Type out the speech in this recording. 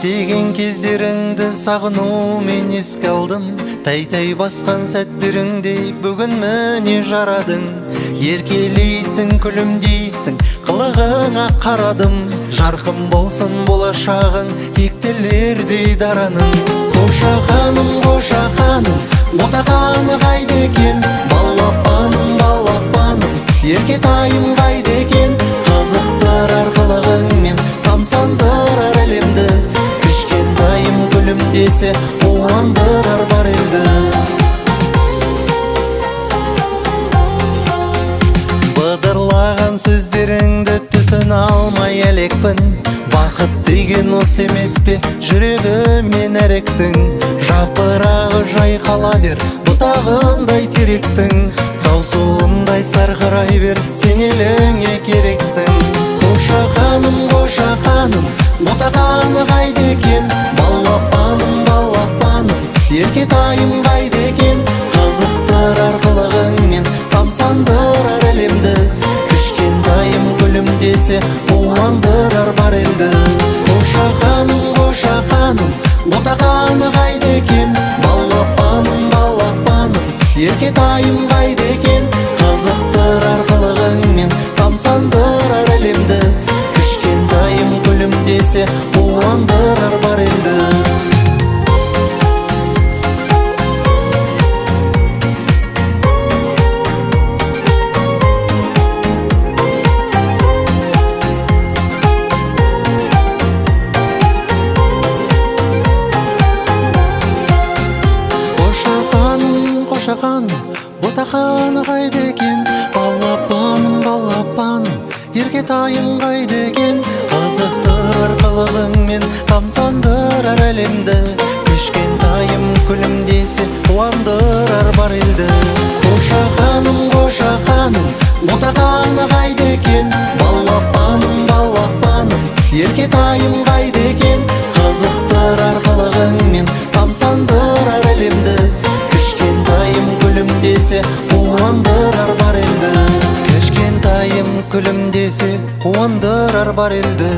деген кездеріңді сағынумен еске алдым. Тай-тай басқан сәттеріңде бүгін міне жарадың. Еркелейсің, күлімдейсің, қылығыңа қарадым. Жарқын болсын болашағың, тектілердей дараның. Қошақаным, қошақаным, ботақаны қайда екен? Балапаным, балапаным, еркетайым қайда екен? Қызықтырар қылығыңмен тамсандырар әлемді. Кішкентайым күлімдесе қуандырар бар елді. Быдырлаған сөздеріңді түсін алмай әлекпін. Бақыт деген осы емес пе, жүрегімен әректің? Жапырағы жайқала бер, бұтағындай теректің. Тау суындай сарғырай бер, сен еліңе керексің. Қошақаным, қошақаным, ботақаны қайда екен? Балапаным, балапаным, еркетайым қайда екен? Қызықтырар қылығыңмен тамсандырар әлемді. Кішкентайым күлімдесе қуандырар бар елді. Қошақаным, қошақаным, ботақаны қайда екен? Балапаным, балапаным, еркетайым қайда екен? Қызықтырар қылығыңмен тамсандырар әлемді. Кішкентайым күлімдесе қуандырар бар елді. Қошақаным, ботақаны қайда екен? Балапаным, балапаным, еркетайым қайда екен? Қызықтырар қылығыңмен тамсандырар әлемді. Кішкентайым күлімдесе қуандырар бар елді. Қошақаным, қошақаным, ботақаны қайда екен? Балапаным, балапаным, еркетайым қайда екен? Қызықтырар қылығыңмен тамсандырар әлемді. Кішкентайым күлімдесе қуандырар бар елді. Кішкентайым күлімдесе қуандырар бар елді.